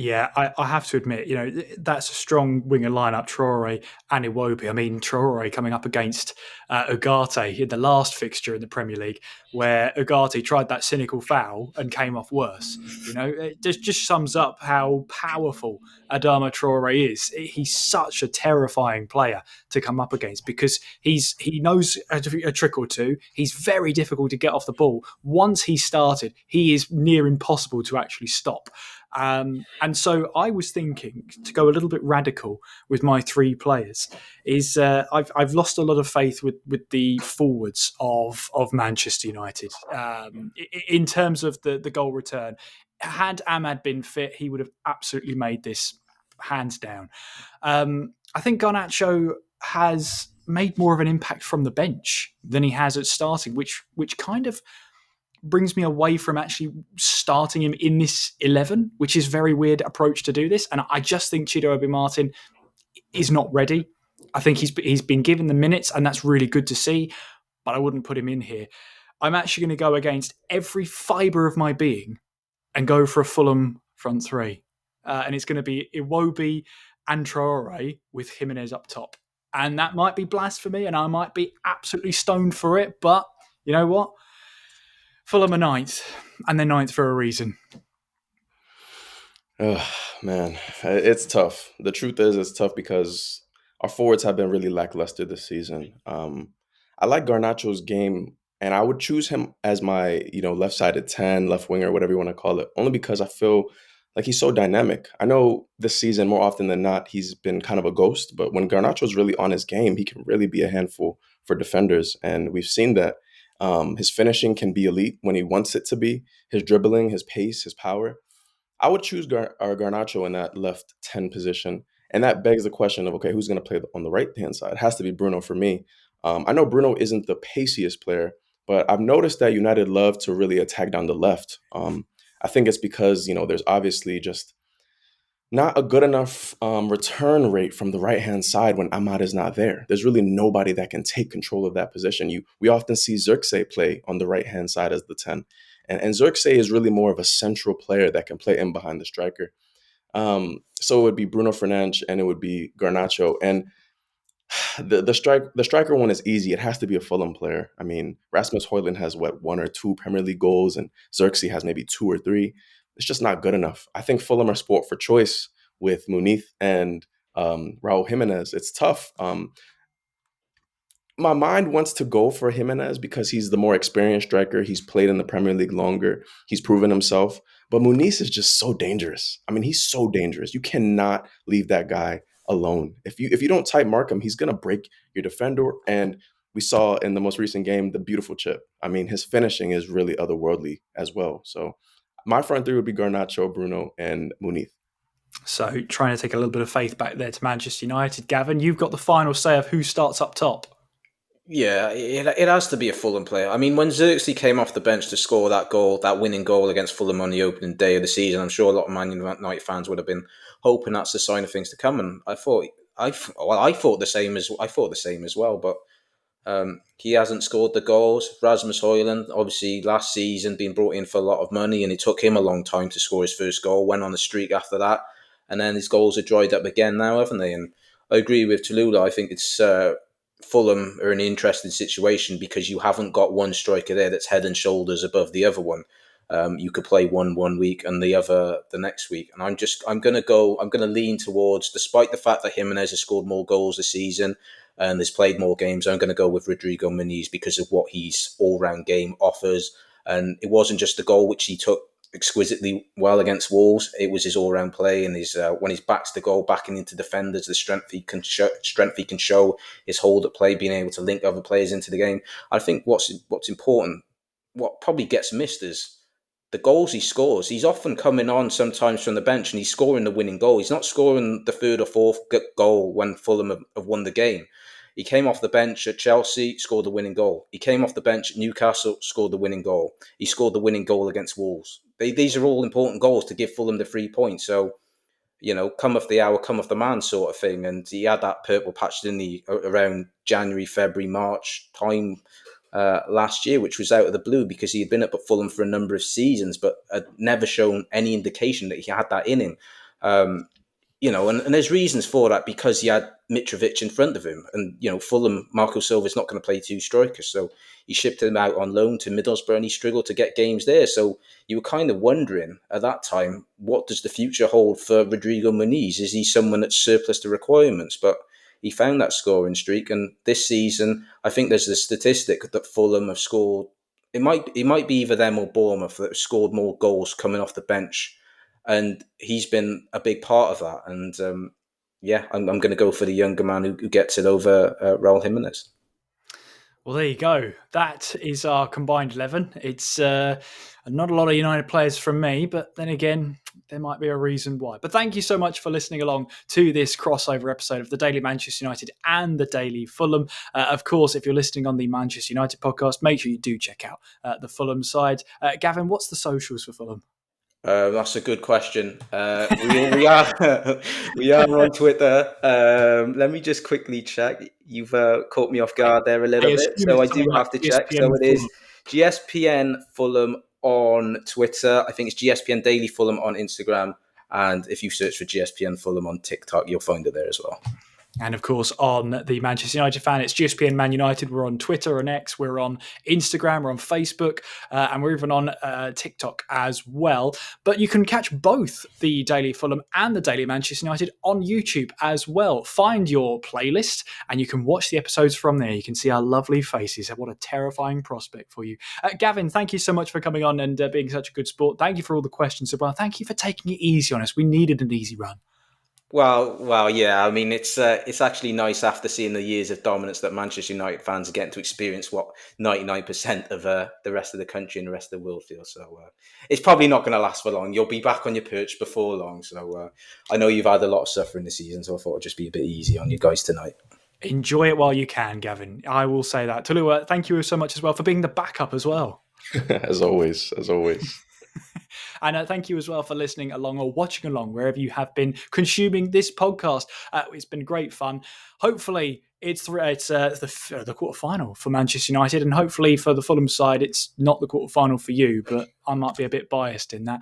Speaker 2: Yeah, I have to admit, that's a strong winger lineup, Traore and Iwobi. I mean, Traore coming up against Ugarte in the last fixture in the Premier League, where Ugarte tried that cynical foul and came off worse. It just sums up how powerful Adama Traore is. He's such a terrifying player to come up against because he knows a trick or two. He's very difficult to get off the ball. Once he's started, he is near impossible to actually stop. And so I was thinking to go a little bit radical with my three players. I've lost a lot of faith with the forwards of Manchester United in terms of the goal return. Had Ahmad been fit, he would have absolutely made this hands down. I think Garnacho has made more of an impact from the bench than he has at starting, which kind of brings me away from actually starting him in this 11, which is a very weird approach to do this. And I just think Chido Obi Martin is not ready. I think he's been given the minutes, and that's really good to see, but I wouldn't put him in here. I'm actually going to go against every fibre of my being and go for a Fulham front three. And it's going to be Iwobi and Traore with Jimenez up top. And that might be blasphemy, and I might be absolutely stoned for it, but you know what? Fulham are ninth, and they're ninth for a reason.
Speaker 4: Oh, man, it's tough. The truth is, it's tough because our forwards have been really lackluster this season. I like Garnacho's game, and I would choose him as my, left-sided 10, left winger, whatever you want to call it, only because I feel like he's so dynamic. I know this season, more often than not, he's been kind of a ghost, but when Garnacho's really on his game, he can really be a handful for defenders, and we've seen that. His finishing can be elite when he wants it to be. His dribbling, his pace, his power. I would choose Garnacho in that left 10 position. And that begs the question of, okay, who's going to play on the right-hand side? It has to be Bruno for me. I know Bruno isn't the paciest player, but I've noticed that United love to really attack down the left. I think it's because, there's obviously just not a good enough return rate from the right-hand side when Ahmad is not there. There's really nobody that can take control of that position. We often see Zirkzee play on the right-hand side as the 10. And Zirkzee is really more of a central player that can play in behind the striker. So it would be Bruno Fernandes and it would be Garnacho. And the striker one is easy. It has to be a Fulham player. I mean, Rasmus Højlund has, one or two Premier League goals, and Zirkzee has maybe 2 or 3. It's just not good enough. I think Fulham are sport for choice with Muniz and Raul Jimenez. It's tough. My mind wants to go for Jimenez because he's the more experienced striker. He's played in the Premier League longer. He's proven himself. But Muniz is just so dangerous. I mean, he's so dangerous. You cannot leave that guy alone. If you don't tight mark him, he's going to break your defender. And we saw in the most recent game the beautiful chip. I mean, his finishing is really otherworldly as well. So my front three would be Garnacho, Bruno, and Muniz.
Speaker 2: So trying to take a little bit of faith back there to Manchester United. Gavin, you've got the final say of who starts up top.
Speaker 3: Yeah, it has to be a Fulham player. I mean, when Zirkzee came off the bench to score that goal, that winning goal against Fulham on the opening day of the season, I'm sure a lot of Man United fans would have been hoping that's the sign of things to come. And I thought the same as well. But he hasn't scored the goals. Rasmus Højlund, obviously last season, been brought in for a lot of money, and it took him a long time to score his first goal. Went on a streak after that, and then his goals are dried up again now, haven't they? And I agree with Toluwa. I think it's Fulham are in an interesting situation because you haven't got one striker there that's head and shoulders above the other one. You could play one week and the other the next week. And I'm going to lean towards, despite the fact that Jimenez has scored more goals this season and has played more games, I'm going to go with Rodrigo Muniz because of what his all-round game offers. And it wasn't just the goal which he took exquisitely well against Wolves. It was his all-round play and his when he's backs the goal, backing into defenders, the strength he can show, his hold at play, being able to link other players into the game. I think what's important, what probably gets missed is the goals he scores. He's often coming on sometimes from the bench and he's scoring the winning goal. He's not scoring the third or fourth goal when Fulham have won the game. He came off the bench at Chelsea, scored the winning goal. He came off the bench at Newcastle, scored the winning goal. He scored the winning goal against Wolves. These are all important goals to give Fulham the 3 points. So, come off the hour, come off the man sort of thing. And he had that purple patch, didn't he, around January, February, March time last year, which was out of the blue because he had been up at Fulham for a number of seasons, but had never shown any indication that he had that in him. And there's reasons for that, because he had Mitrovic in front of him. And, Fulham, Marco Silva's not going to play two strikers. So he shipped him out on loan to Middlesbrough and he struggled to get games there. So you were kind of wondering at that time, what does the future hold for Rodrigo Muniz? Is he someone that's surplus to requirements? But he found that scoring streak. And this season, I think there's a statistic that Fulham have scored. It might be either them or Bournemouth that have scored more goals coming off the bench. And he's been a big part of that. And I'm going to go for the younger man who gets it over Raul Jimenez.
Speaker 2: Well, there you go. That is our combined 11. It's not a lot of United players from me, but then again, there might be a reason why. But thank you so much for listening along to this crossover episode of the Daily Manchester United and the Daily Fulham. Of course, if you're listening on the Manchester United podcast, make sure you do check out the Fulham side. Gavin, what's the socials for Fulham?
Speaker 3: That's a good question. We are on Twitter. Let me just quickly check. You've caught me off guard there a little bit, so I do have to check. So it is GSPN Fulham on Twitter. I think it's GSPN Daily Fulham on Instagram, and if you search for GSPN Fulham on TikTok, you'll find it there as well.
Speaker 2: And of course, on the Manchester United fan, it's GSPN Man United. We're on Twitter and X. We're on Instagram. We're on Facebook. And we're even on TikTok as well. But you can catch both the Daily Fulham and the Daily Manchester United on YouTube as well. Find your playlist and you can watch the episodes from there. You can see our lovely faces. What a terrifying prospect for you. Gavin, thank you so much for coming on and being such a good sport. Thank you for all the questions as well. Thank you for taking it easy on us. We needed an easy run.
Speaker 3: Well, yeah. I mean, it's actually nice after seeing the years of dominance that Manchester United fans are getting to experience what 99% of the rest of the country and the rest of the world feel. So it's probably not going to last for long. You'll be back on your perch before long. So I know you've had a lot of suffering this season, so I thought it'd just be a bit easy on you guys tonight.
Speaker 2: Enjoy it while you can, Gavin. I will say that. Toluwa, thank you so much as well for being the backup as well.
Speaker 4: As always.
Speaker 2: And thank you as well for listening along or watching along wherever you have been consuming this podcast. It's been great fun. Hopefully, it's the quarterfinal for Manchester United, and hopefully for the Fulham side, it's not the quarterfinal for you, but I might be a bit biased in that.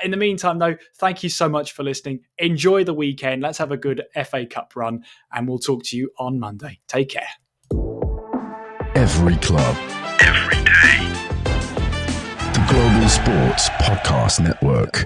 Speaker 2: In the meantime, though, thank you so much for listening. Enjoy the weekend. Let's have a good FA Cup run, and we'll talk to you on Monday. Take care.
Speaker 1: Every club, every day. The Global Sports Podcast Network.